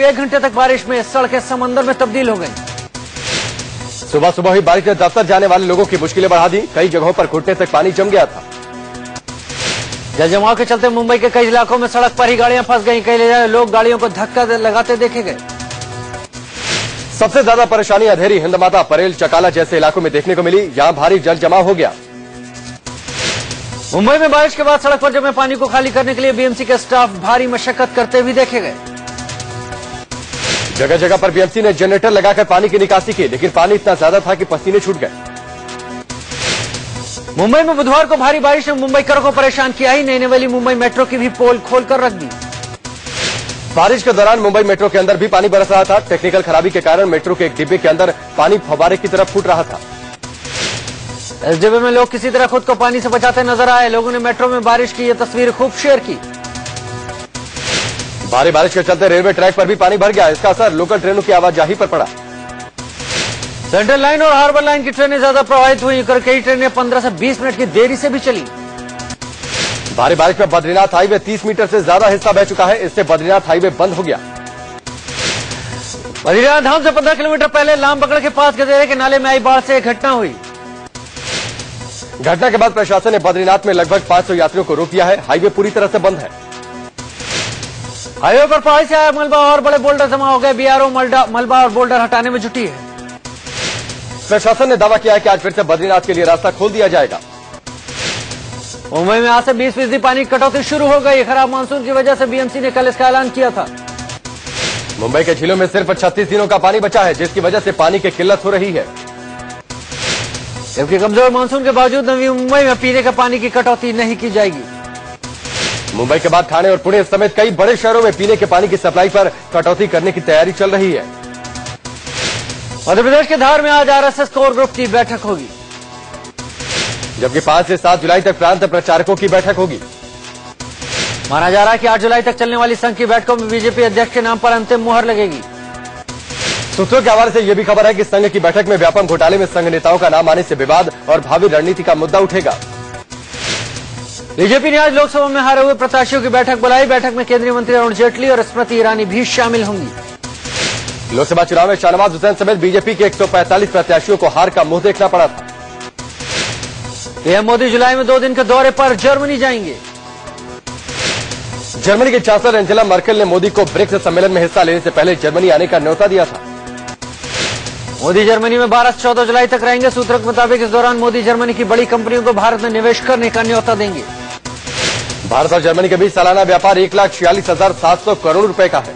1 घंटे तक बारिश में सड़कें समंदर में तब्दील हो गई। सुबह सुबह ही बारिश ने दफ्तर जाने वाले लोगों की मुश्किलें बढ़ा दी। कई जगहों पर घुटने तक पानी जम गया था। जल जमाव के चलते मुंबई के कई इलाकों में सड़क पर ही गाड़ियां फंस गईं। कई लोग गाड़ियों को धक्का लगाते देखे गए। सबसे ज्यादा परेशानी अधेरी, हिंदमाता, परेल, चकाला जैसे इलाकों में देखने को मिली। यहां भारी जल जमाव हो गया। मुंबई में बारिश के बाद सड़क पर जमे पानी को खाली करने के लिए बीएमसी के स्टाफ भारी मशक्कत करते हुए देखे गए। जगह जगह पर बीएमसी ने जनरेटर लगाकर पानी की निकासी की, लेकिन पानी इतना ज्यादा था कि पसीने छूट गए। मुंबई में बुधवार को भारी बारिश ने मुंबईकरों को परेशान किया ही नहीं, वाली मुंबई मेट्रो की भी पोल खोलकर रख दी। बारिश के दौरान मुंबई मेट्रो के अंदर भी पानी बरस रहा था। टेक्निकल खराबी के कारण मेट्रो के एक डिब्बे के अंदर पानी फव्वारे की तरह फूट रहा था। इस डिब्बे में लोग किसी तरह खुद को पानी से बचाते नजर आए। लोगों ने मेट्रो में बारिश की ये तस्वीर खूब शेयर की। भारी बारिश के चलते रेलवे ट्रैक पर भी पानी भर गया। इसका असर लोकल ट्रेनों की आवाजाही पर पड़ा। सेंट्रल लाइन और हार्बर लाइन की ट्रेनें ज्यादा प्रभावित हुई। कई ट्रेनें 15 से 20 मिनट की देरी से भी चली। भारी बारिश में बद्रीनाथ हाईवे 30 मीटर से ज्यादा हिस्सा बह चुका है। इससे बद्रीनाथ हाईवे बंद हो गया। बद्रीनाथ धाम से 15 किलोमीटर पहले लामबगड़ के पास गदेरे के नाले में आई बाढ़ से एक घटना हुई। घटना के बाद प्रशासन ने बद्रीनाथ में लगभग 500 यात्रियों को रोक दिया है। हाईवे पूरी तरह से बंद है। हाईवे पर पहाड़ी से आया मलबा और बड़े बोल्डर जमा हो गए। बीआरओ मलबा और बोल्डर हटाने में जुटी है। प्रशासन ने दावा किया है कि आज फिर से बद्रीनाथ के लिए रास्ता खोल दिया जाएगा। मुंबई में आज से 20% पानी की कटौती शुरू हो गई। खराब मानसून की वजह से बीएमसी ने कल इसका ऐलान किया था। मुंबई के झीलों में सिर्फ 36 दिनों का पानी बचा है, जिसकी वजह से पानी की किल्लत हो रही है। जबकि कमजोर मानसून के बावजूद नवी मुंबई में पीने के पानी की कटौती नहीं की जाएगी। मुंबई के बाद ठाणे और पुणे समेत कई बड़े शहरों में पीने के पानी की सप्लाई पर कटौती करने की तैयारी चल रही है। मध्य प्रदेश के धार में आज आरएसएस कोर ग्रुप की बैठक होगी। जबकि 5 से 7 जुलाई तक प्रांत प्रचारकों की बैठक होगी। माना जा रहा है कि 8 जुलाई तक चलने वाली संघ की बैठकों में बीजेपी अध्यक्ष के नाम पर अंतिम मुहर लगेगी। सूत्रों के हवाले से यह भी खबर है कि संघ की बैठक में व्यापम घोटाले में संघ नेताओं का नाम आने से विवाद और भावी रणनीति का मुद्दा उठेगा। बीजेपी ने आज लोकसभा में हारे हुए प्रत्याशियों की बैठक बुलाई। बैठक में केंद्रीय मंत्री अरुण जेटली और स्मृति ईरानी भी शामिल होंगी। लोकसभा चुनाव में शाहनवाज हुसैन समेत बीजेपी के 145 प्रत्याशियों को हार का मुंह देखना पड़ा था। पीएम मोदी जुलाई में 2 दिन के दौरे पर जर्मनी जाएंगे। जर्मनी के चांसलर एंजेला मर्केल ने मोदी को ब्रिक्स सम्मेलन में हिस्सा लेने से पहले जर्मनी आने का न्योता दिया था। मोदी जर्मनी में 12 से 14 जुलाई तक रहेंगे। सूत्रों के मुताबिक इस दौरान मोदी जर्मनी की बड़ी कंपनियों को भारत में निवेश करने का न्योता देंगे। भारत और जर्मनी के बीच सालाना व्यापार 1,46,700 करोड़ रुपए का है।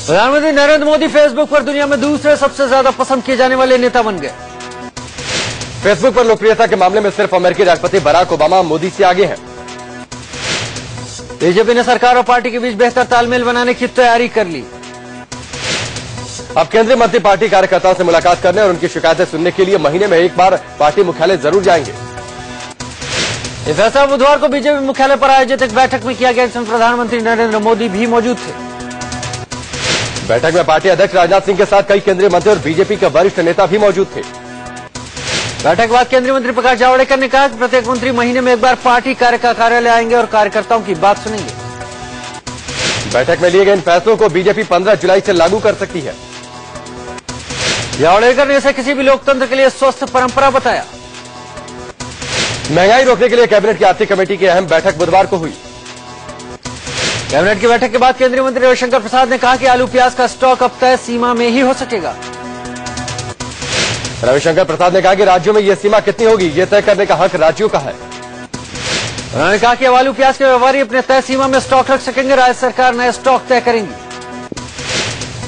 प्रधानमंत्री नरेंद्र मोदी फेसबुक पर दुनिया में दूसरे सबसे ज्यादा पसंद किए जाने वाले नेता बन गए। फेसबुक पर लोकप्रियता के मामले में सिर्फ अमेरिकी राष्ट्रपति बराक ओबामा मोदी से आगे हैं। बीजेपी ने सरकार और पार्टी के बीच बेहतर तालमेल बनाने की तैयारी कर ली। अब केंद्रीय मंत्री पार्टी कार्यकर्ताओं से मुलाकात करने और उनकी शिकायतें सुनने के लिए महीने में एक बार पार्टी मुख्यालय जरूर जाएंगे। इस फैसला बुधवार को बीजेपी मुख्यालय पर आयोजित एक बैठक में किया गया, जिसमें प्रधानमंत्री नरेंद्र मोदी भी मौजूद थे। बैठक में पार्टी अध्यक्ष राजनाथ सिंह के साथ कई केंद्रीय मंत्री और बीजेपी के वरिष्ठ नेता भी मौजूद थे। बैठक के बाद केंद्रीय मंत्री प्रकाश जावड़ेकर ने कहा कि प्रत्येक मंत्री महीने में एक बार पार्टी कार्यालय आएंगे और कार्यकर्ताओं की बात सुनेंगे। बैठक में लिए गए इन फैसलों को बीजेपी 15 जुलाई से लागू कर सकती है। जावड़ेकर ने इसे किसी भी लोकतंत्र के लिए स्वस्थ परंपरा बताया। महंगाई रोकने के लिए कैबिनेट की आर्थिक कमेटी की अहम बैठक बुधवार को हुई। कैबिनेट की बैठक के बाद केंद्रीय मंत्री रविशंकर प्रसाद ने कहा कि आलू प्याज का स्टॉक अब तय सीमा में ही हो सकेगा। रविशंकर प्रसाद ने कहा कि राज्यों में यह सीमा कितनी होगी, यह तय करने का हक राज्यों का है। उन्होंने कहा कि अब आलू प्याज के व्यापारी अपने तय सीमा में स्टॉक रख सकेंगे। राज्य सरकार नए स्टॉक तय करेंगी।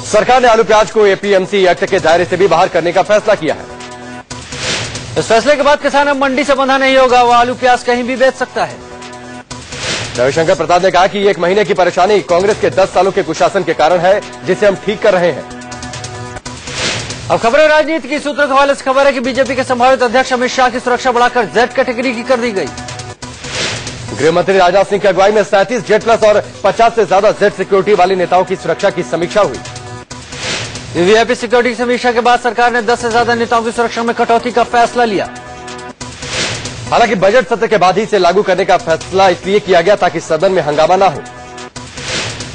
सरकार ने आलू प्याज को एपीएमसी एक्ट के दायरे से भी बाहर करने का फैसला किया है। इस फैसले के बाद किसान अब मंडी से बंधा नहीं होगा, वो आलू प्याज कहीं भी बेच सकता है। रविशंकर प्रसाद ने कहा कि 1 महीने की परेशानी कांग्रेस के 10 सालों के कुशासन के कारण है, जिसे हम ठीक कर रहे हैं। अब खबरें राजनीति की। सूत्रों के हवाले से खबर है कि बीजेपी के संभावित अध्यक्ष अमित शाह की सुरक्षा बढ़ाकर जेड कैटेगरी की कर दी गई। गृह मंत्री राजनाथ सिंह की अगुवाई में 37 जेड प्लस और 50 से ज्यादा जेड सिक्योरिटी वाले नेताओं की सुरक्षा की समीक्षा हुई। वीवीआईपी सिक्योरिटी की समीक्षा के बाद सरकार ने 10 से ज्यादा नेताओं की सुरक्षा में कटौती का फैसला लिया। हालांकि बजट सत्र के बाद ही इसे लागू करने का फैसला इसलिए किया गया ताकि सदन में हंगामा न हो।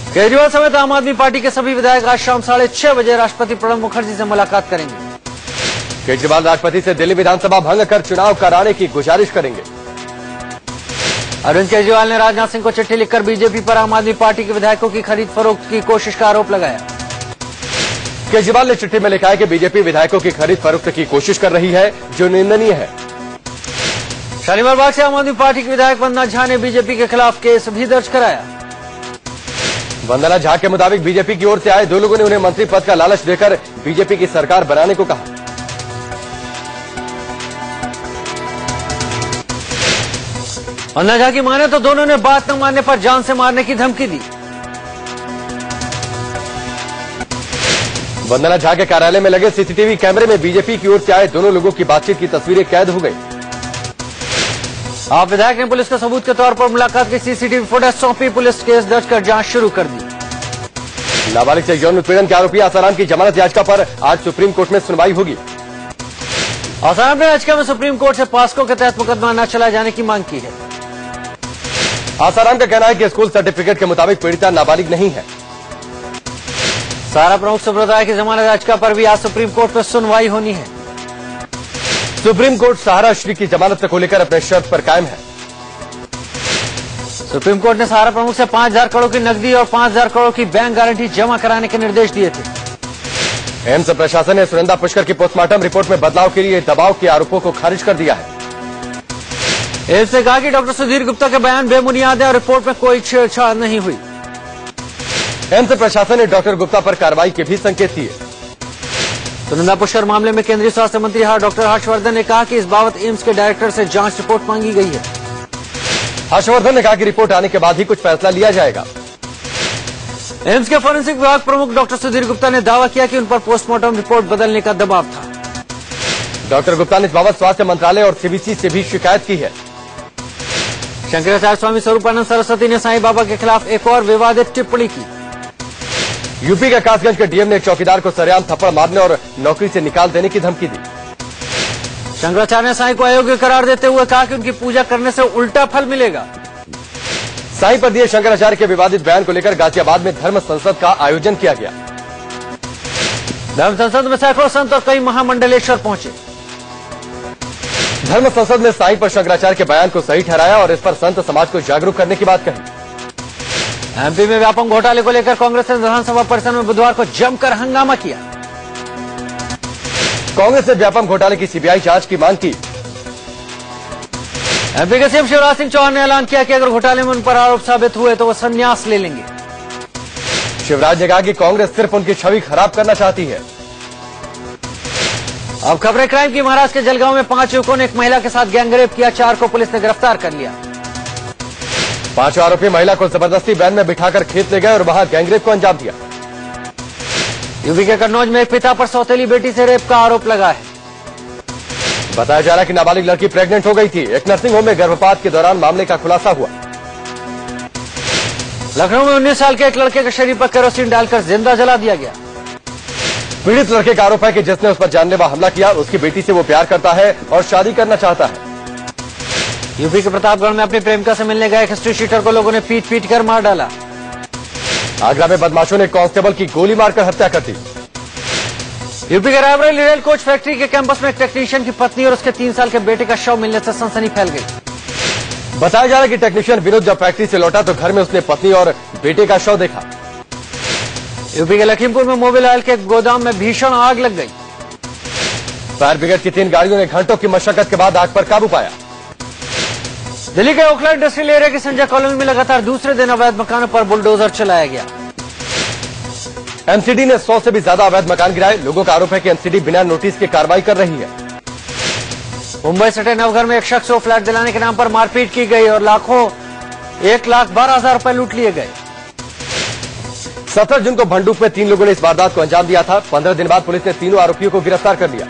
केजरीवाल समेत आम आदमी पार्टी के सभी विधायक आज शाम 6:30 बजे राष्ट्रपति प्रणब मुखर्जी से मुलाकात करेंगे। केजरीवाल राष्ट्रपति से दिल्ली विधानसभा भंग कर चुनाव कराने की गुजारिश करेंगे। अरविंद केजरीवाल ने राजनाथ सिंह को चिट्ठी लिखकर बीजेपी पर आम आदमी पार्टी के विधायकों की खरीद फरोख्त की कोशिश का आरोप लगाया। केजरीवाल ने चिट्ठी में लिखा है कि बीजेपी विधायकों की खरीद फरोख्त की कोशिश कर रही है, जो निंदनीय है। शालीमार बाग से आम आदमी पार्टी के विधायक वंदना झा ने बीजेपी के खिलाफ केस भी दर्ज कराया। वंदना झा के मुताबिक बीजेपी की ओर से आए 2 लोगों ने उन्हें मंत्री पद का लालच देकर बीजेपी की सरकार बनाने को कहा। वंदना झा की माने तो दोनों ने बात न मानने पर जान से मारने की धमकी दी। वंदना झा के कार्यालय में लगे सीसीटीवी कैमरे में बीजेपी की ओर से आए दोनों लोगों की बातचीत की तस्वीरें कैद हो गई। आप विधायक ने पुलिस को सबूत के तौर पर मुलाकात की सीसीटीवी फुटेज सौंपी। पुलिस केस दर्ज कर जांच शुरू कर दी। नाबालिग से यौन उत्पीड़न के आरोपी आसाराम की जमानत याचिका पर आज सुप्रीम कोर्ट में सुनवाई होगी। आसाराम ने याचिका में सुप्रीम कोर्ट से पास्को के तहत मुकदमा न चलाए जाने की मांग की है। आसाराम का कहना है कि स्कूल सर्टिफिकेट के मुताबिक पीड़िता नाबालिग नहीं है। सहारा प्रमुख सुब्रत राय की जमानत याचिका पर भी आज सुप्रीम कोर्ट में सुनवाई होनी है। सुप्रीम कोर्ट सहारा श्री की जमानत को लेकर अपने शर्त पर कायम है। सुप्रीम कोर्ट ने सहारा प्रमुख से 5,000 करोड़ की नकदी और 5,000 करोड़ की बैंक गारंटी जमा कराने के निर्देश दिए थे। एम्स प्रशासन ने सुनंदा पुष्कर की पोस्टमार्टम रिपोर्ट में बदलाव के लिए दबाव के आरोपों को खारिज कर दिया है। एम्स ने कहा कि डॉक्टर सुधीर गुप्ता के बयान बेबुनियाद है और रिपोर्ट में कोई छेड़छाड़ नहीं हुई। एम्स प्रशासन ने डॉक्टर गुप्ता पर कार्रवाई के भी संकेत दिए। सुनंदा पुष्कर मामले में केंद्रीय स्वास्थ्य मंत्री डॉक्टर हर्षवर्धन ने कहा कि इस बाबत एम्स के डायरेक्टर से जांच रिपोर्ट मांगी गई है। हर्षवर्धन ने कहा कि रिपोर्ट आने के बाद ही कुछ फैसला लिया जाएगा। एम्स के फोरेंसिक विभाग प्रमुख डॉक्टर सुधीर गुप्ता ने दावा किया कि उन पर पोस्टमार्टम रिपोर्ट बदलने का दबाव था। डॉक्टर गुप्ता ने इस बाबत स्वास्थ्य मंत्रालय और सीबीसी से भी शिकायत की है। शंकराचार्य स्वामी स्वरूपानंद सरस्वती ने साईं बाबा के खिलाफ एक और विवादित टिप्पणी की। यूपी के कासगंज के डीएम ने एक चौकीदार को सरेआम थप्पड़ मारने और नौकरी से निकाल देने की धमकी दी। शंकराचार्य ने साईं को अयोग्य करार देते हुए कहा कि उनकी पूजा करने से उल्टा फल मिलेगा। साईं पर दिए शंकराचार्य के विवादित बयान को लेकर गाजियाबाद में धर्म संसद का आयोजन किया गया। धर्म संसद में सैकड़ों संत और कई महामंडलेश्वर पहुंचे। धर्म संसद में साईं पर शंकराचार्य के बयान को सही ठहराया और इस पर संत समाज को जागरूक करने की बात कही। एमपी में व्यापम घोटाले को लेकर कांग्रेस ने विधानसभा परिसर में बुधवार को जमकर हंगामा किया। कांग्रेस ने व्यापम घोटाले की सीबीआई जांच की मांग की। एमपी के सीएम शिवराज सिंह चौहान ने ऐलान किया कि अगर घोटाले में उन पर आरोप साबित हुए तो वो संन्यास ले लेंगे। शिवराज ने कहा कि कांग्रेस सिर्फ उनकी छवि खराब करना चाहती है। अब खबरें क्राइम की। महाराष्ट्र के जलगांव में 5 युवकों ने एक महिला के साथ गैंगरेप किया। 4 को पुलिस ने गिरफ्तार कर लिया। 5 आरोपी महिला को जबरदस्ती वैन में बिठाकर खेत ले गए और वहां गैंगरेप को अंजाम दिया। यूपी के कन्नौज में एक पिता पर सौतेली बेटी से रेप का आरोप लगा है। बताया जा रहा है कि नाबालिग लड़की प्रेग्नेंट हो गई थी। एक नर्सिंग होम में गर्भपात के दौरान मामले का खुलासा हुआ। लखनऊ में 19 साल के एक लड़के के शरीर पर केरोसिन डालकर जिंदा जला दिया गया। पीड़ित लड़के का आरोप है कि जिसने उस पर जानलेवा हमला किया उसकी बेटी से वो प्यार करता है और शादी करना चाहता है। यूपी के प्रतापगढ़ में अपनी प्रेमिका से मिलने गए हिस्ट्री शीटर को लोगों ने पीट कर मार डाला। आगरा में बदमाशों ने कांस्टेबल की गोली मारकर हत्या कर दी। यूपी के रायबरेली रेल कोच फैक्ट्री के कैंपस में एक टेक्नीशियन की पत्नी और उसके 3 साल के बेटे का शव मिलने से सनसनी फैल गई। बताया जा रहा है कि टेक्नीशियन विनोद जब फैक्ट्री से लौटा तो घर में उसने पत्नी और बेटे का शव देखा। यूपी के लखीमपुर में मोबिल ऑयल के गोदाम में भीषण आग लग गई। फायर ब्रिगेड की 3 गाड़ियों ने घंटों की मशक्कत के बाद आग पर काबू पाया। दिल्ली के ओखला इंडस्ट्रियल एरिया की संजय कॉलोनी में लगातार दूसरे दिन अवैध मकानों पर बुलडोजर चलाया गया। एमसीडी ने 100 से भी ज्यादा अवैध मकान गिराए। लोगों का आरोप है कि एमसीडी बिना नोटिस के कार्रवाई कर रही है। मुंबई सटे नवघर में एक शख्स को फ्लैट दिलाने के नाम पर मारपीट की गई और लाखों 1,12,000 रुपए लूट लिए गए। 17 जून को भंडूप में 3 लोगों ने इस वारदात को अंजाम दिया था। 15 दिन बाद पुलिस ने तीनों आरोपियों को गिरफ्तार कर लिया।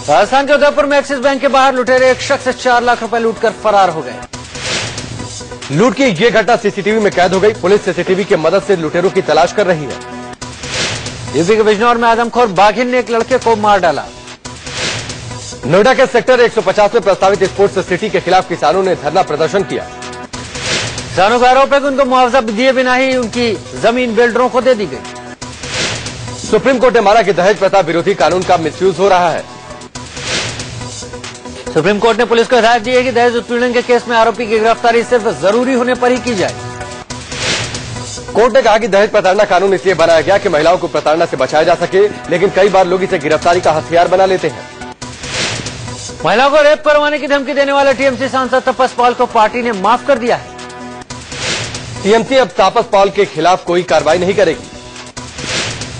राजस्थान के उदयपुर में एक्सिस बैंक के बाहर लुटेरे एक शख्स से 4 लाख रुपए लूटकर फरार हो गए। लूट की ये घटना सीसीटीवी में कैद हो गई। पुलिस सीसीटीवी की मदद से लुटेरों की तलाश कर रही है। यूपी के बिजनौर में आदमखोर बाघिन ने एक लड़के को मार डाला। नोएडा के सेक्टर 150 में प्रस्तावित स्पोर्ट्स सिटी के खिलाफ किसानों ने धरना प्रदर्शन किया। किसानों का आरोप है कि उनको मुआवजा दिए बिना ही उनकी जमीन बिल्डरों को दे दी गई। सुप्रीम कोर्ट ने माना कि दहेज प्रथा विरोधी कानून का मिसयूज हो रहा है। सुप्रीम कोर्ट ने पुलिस को हिदायत दी है कि दहेज उत्पीड़न के केस में आरोपी की गिरफ्तारी सिर्फ जरूरी होने पर ही की जाए। कोर्ट ने कहा कि दहेज प्रताड़ना कानून इसलिए बनाया गया कि महिलाओं को प्रताड़ना से बचाया जा सके, लेकिन कई बार लोग इसे गिरफ्तारी का हथियार बना लेते हैं। महिलाओं को रेप करवाने की धमकी देने वाले टीएमसी सांसद तापस पॉल को पार्टी ने माफ कर दिया है। टीएमसी अब तापस पॉल के खिलाफ कोई कार्रवाई नहीं करेगी।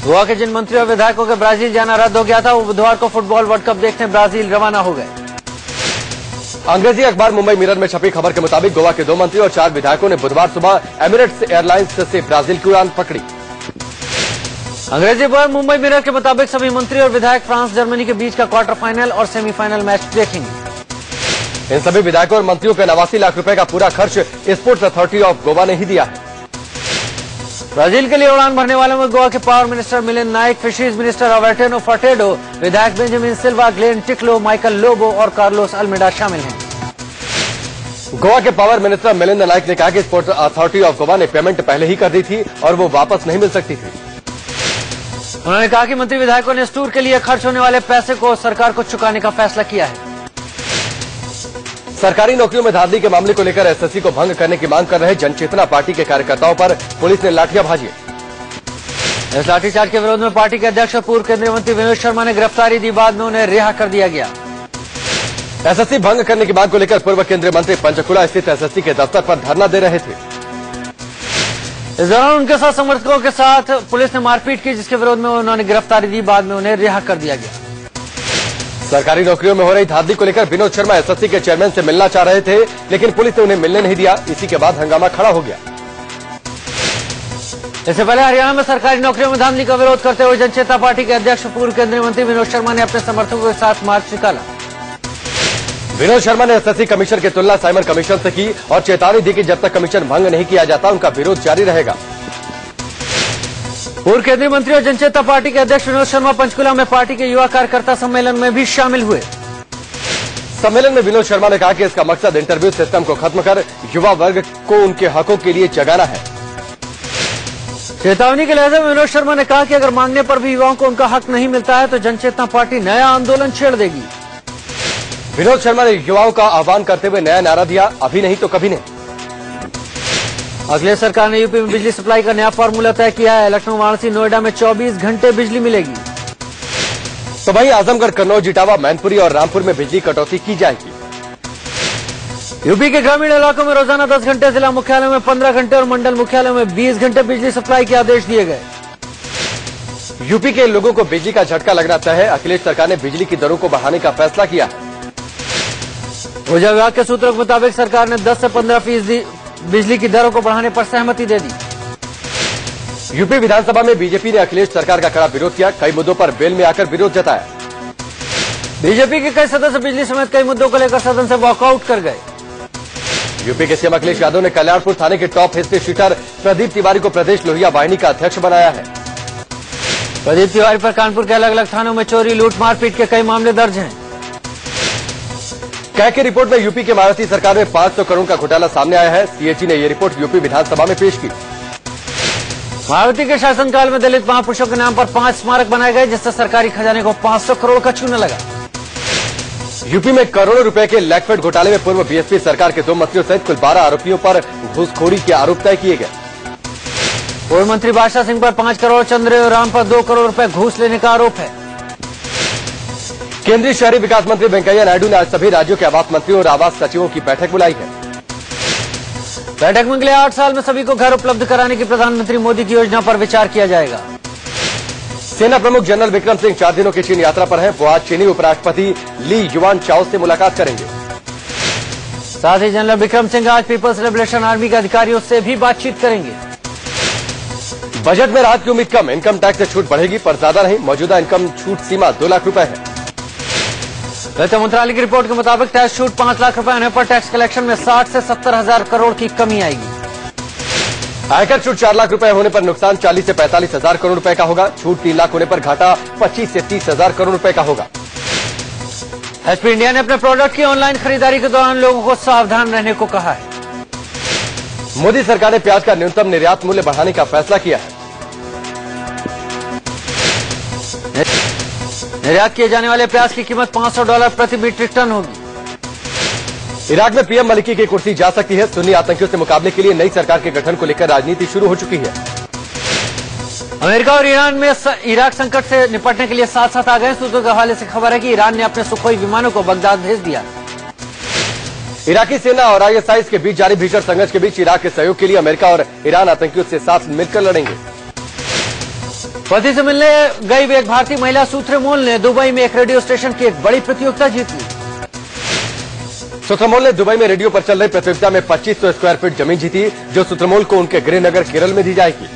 गोवा के जिन मंत्रियों और विधायकों के ब्राजील जाना रद्द हो गया था, वो बुधवार को फुटबॉल वर्ल्ड कप देखने ब्राजील रवाना हो गए। अंग्रेजी अखबार मुंबई मिरर में छपी खबर के मुताबिक गोवा के 2 मंत्री और 4 विधायकों ने बुधवार सुबह एमिरेट्स एयरलाइंस से ब्राजील की उड़ान पकड़ी। अंग्रेजी अखबार मुंबई मिरर के मुताबिक सभी मंत्री और विधायक फ्रांस जर्मनी के बीच का क्वार्टर फाइनल और सेमीफाइनल मैच देखेंगे। इन सभी विधायकों और मंत्रियों को 89 लाख रुपए का पूरा खर्च स्पोर्ट्स अथॉरिटी ऑफ गोवा ने ही दिया है। ब्राजील के लिए उड़ान भरने वालों में गोवा के power minister Milind Naik, fisheries minister Avertano Furtado, विधायक बेंजामिन सिल्वा, ग्लेन टिक्लो, माइकल लोबो और कार्लोस अल्मेडा शामिल हैं। गोवा के पावर मिनिस्टर मिलिंद नाइक ने कहा कि स्पोर्ट्स अथॉरिटी ऑफ गोवा ने पेमेंट पहले ही कर दी थी और वो वापस नहीं मिल सकती थी। उन्होंने कहा कि मंत्री विधायकों ने इस टूर के लिए खर्च होने वाले पैसे को सरकार को चुकाने का फैसला किया है। सरकारी नौकरियों में धांधली के मामले को लेकर एसएससी को भंग करने की मांग कर रहे जनचेतना पार्टी के कार्यकर्ताओं पर पुलिस ने लाठियां भाजी। इस लाठीचार्ज के विरोध में पार्टी के अध्यक्ष और पूर्व केंद्रीय मंत्री विनोद शर्मा ने गिरफ्तारी दी, बाद में उन्हें रिहा कर दिया गया। एसएससी भंग करने की मांग को लेकर पूर्व केंद्रीय मंत्री पंचकुला स्थित एसएससी के दफ्तर पर धरना दे रहे थे। इस दौरान उनके साथ समर्थकों के साथ पुलिस ने मारपीट की, जिसके विरोध में उन्होंने गिरफ्तारी दी, बाद में उन्हें रिहा कर दिया गया। सरकारी नौकरियों में हो रही धांधली को लेकर विनोद शर्मा एसएससी के चेयरमैन से मिलना चाह रहे थे, लेकिन पुलिस ने उन्हें मिलने नहीं दिया। इसी के बाद हंगामा खड़ा हो गया। इससे पहले हरियाणा में सरकारी नौकरियों में धांधली का विरोध करते हुए जनचेतना पार्टी के अध्यक्ष पूर्व केंद्रीय मंत्री विनोद शर्मा ने अपने समर्थकों के साथ मार्च निकाला। विनोद शर्मा ने एसएससी कमीशन की तुलना साइमन कमीशन से की और चेतावनी दी कि जब तक कमीशन भंग नहीं किया जाता उनका विरोध जारी रहेगा। पूर्व केंद्रीय मंत्री और जनचेतना पार्टी के अध्यक्ष विनोद शर्मा पंचकुला में पार्टी के युवा कार्यकर्ता सम्मेलन में भी शामिल हुए। सम्मेलन में विनोद शर्मा ने कहा कि इसका मकसद इंटरव्यू सिस्टम को खत्म कर युवा वर्ग को उनके हकों के लिए जगाना है। चेतावनी के लिहाज में विनोद शर्मा ने कहा कि अगर मांगने पर भी युवाओं को उनका हक नहीं मिलता है तो जनचेतना पार्टी नया आंदोलन छेड़ देगी। विनोद शर्मा ने युवाओं का आह्वान करते हुए नया नारा दिया, अभी नहीं तो कभी नहीं। अखिलेश सरकार ने यूपी में बिजली सप्लाई का नया फार्मूला तय किया है। लखनऊ, वाराणसी, नोएडा में 24 घंटे बिजली मिलेगी। तो वहीं आजमगढ़, कन्नौज, इटावा, मैनपुरी और रामपुर में बिजली कटौती की जाएगी। यूपी के ग्रामीण इलाकों में रोजाना 10 घंटे, जिला मुख्यालयों में 15 घंटे और मंडल मुख्यालयों में 20 घंटे बिजली सप्लाई के आदेश दिए गए। यूपी के लोगों को बिजली का झटका लगना तय है। अखिलेश सरकार ने बिजली की दरों को बढ़ाने का फैसला किया है। ऊर्जा विभाग के सूत्रों के मुताबिक सरकार ने 10 से 15% बिजली की दरों को बढ़ाने पर सहमति दे दी। यूपी विधानसभा में बीजेपी ने अखिलेश सरकार का कड़ा विरोध किया। कई मुद्दों पर वेल में आकर विरोध जताया। बीजेपी के कई सदस्य बिजली समेत कई मुद्दों को लेकर सदन से वॉकआउट कर गए। यूपी के सीएम अखिलेश यादव ने कल्याणपुर थाने के top history sheeter Pradeep Tiwari को प्रदेश लोहिया वाहिनी का अध्यक्ष बनाया है। प्रदीप तिवारी पर कानपुर के अलग अलग थानों में चोरी, लूट, मारपीट के कई मामले दर्ज हैं। कैग की रिपोर्ट में यूपी के मायावती सरकार में 500 करोड़ का घोटाला सामने आया है। सीएजी ने यह रिपोर्ट यूपी विधानसभा में पेश की। मायावती के शासनकाल में दलित महापुरुषों के नाम पर 5 स्मारक बनाए गए, जिससे सरकारी खजाने को 500 करोड़ का चूना लगा। यूपी में करोड़ों रुपए के लैंडफेड घोटाले में पूर्व बीएसपी सरकार के 2 मंत्रियों सहित कुल 12 आरोपियों पर घूसखोरी के आरोप तय किए गए। पूर्व मंत्री बादशाह सिंह पर 5 करोड़, चंद्रराम पर 2 करोड़ रुपए घूस लेने का आरोप है। केंद्रीय शहरी विकास मंत्री वेंकैया नायडू ने आज सभी राज्यों के आवास मंत्रियों और आवास सचिवों की बैठक बुलाई है। बैठक में अगले 8 साल में सभी को घर उपलब्ध कराने की प्रधानमंत्री मोदी की योजना पर विचार किया जाएगा। सेना प्रमुख जनरल विक्रम सिंह 4 दिनों की चीन यात्रा पर हैं। वो आज चीनी उपराष्ट्रपति ली युआन चाओ से मुलाकात करेंगे। साथ ही जनरल विक्रम सिंह आज पीपल्स लिबरेशन आर्मी के अधिकारियों से भी बातचीत करेंगे। बजट में राहत की उम्मीद कम, इनकम टैक्स से छूट बढ़ेगी पर ज्यादा नहीं। मौजूदा इनकम छूट सीमा 2 लाख रुपए है। वित्त मंत्रालय की रिपोर्ट के मुताबिक टैक्स छूट 5 लाख रुपए होने पर टैक्स कलेक्शन में 60 से 70 हजार करोड़ की कमी आएगी। आयकर छूट 4 लाख रुपए होने पर नुकसान 40 से 45 हजार करोड़ रुपए का होगा। छूट 3 लाख होने पर घाटा 25 से 30 हजार करोड़ रुपए का होगा। एचपी इंडिया ने अपने प्रोडक्ट की ऑनलाइन खरीदारी के दौरान लोगों को सावधान रहने को कहा है। मोदी सरकार ने प्याज का न्यूनतम निर्यात मूल्य बढ़ाने का फैसला किया है। निर्यात किए जाने वाले प्याज की कीमत $500 प्रति मीट्रिक टन होगी। इराक में पीएम मलिकी की कुर्सी जा सकती है। सुन्नी आतंकियों से मुकाबले के लिए नई सरकार के गठन को लेकर राजनीति शुरू हो चुकी है। अमेरिका और ईरान में इराक संकट से निपटने के लिए साथ साथ आ गए। सूत्रों के हवाले से खबर है कि ईरान ने अपने सुखोई विमानों को बगदाद भेज दिया। इराकी सेना और आईएसआई के बीच जारी भीषण संघर्ष के बीच इराक के सहयोग के लिए अमेरिका और ईरान आतंकियों से साथ मिलकर लड़ेंगे। पति से मिलने गई एक भारतीय महिला सूत्रमोल ने दुबई में एक रेडियो स्टेशन की एक बड़ी प्रतियोगिता जीत ली। सूत्रमोल ने दुबई में रेडियो पर चल रही प्रतियोगिता में 2500 स्क्वायर फीट जमीन जीती, जो सूत्रमोल को उनके गृहनगर केरल में दी जाएगी।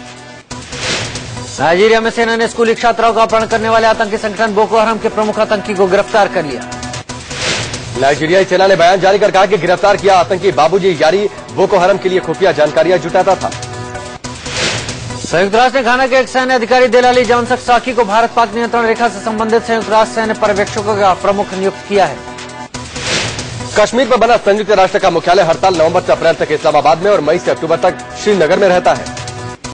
नाइजीरिया में सेना ने स्कूली छात्राओं का अपहरण करने वाले आतंकी संगठन बोको हराम के प्रमुख आतंकी को गिरफ्तार कर लिया। नाइजीरियाई सेना ने बयान जारी कर कहा कि गिरफ्तार किया आतंकी बाबूजी यारी बोको हराम के लिए खुफिया जानकारियां जुटाता था। संयुक्त राष्ट्र ने घाना के एक सैन्य अधिकारी देलाली जॉनसक साकी को भारत पाक नियंत्रण रेखा से संबंधित संयुक्त राष्ट्र सैन्य पर्यवेक्षकों का प्रमुख नियुक्त किया है। कश्मीर पर बना संयुक्त राष्ट्र का मुख्यालय हड़ताल नवंबर से अप्रैल तक इस्लामाबाद में और मई से अक्टूबर तक श्रीनगर में रहता है।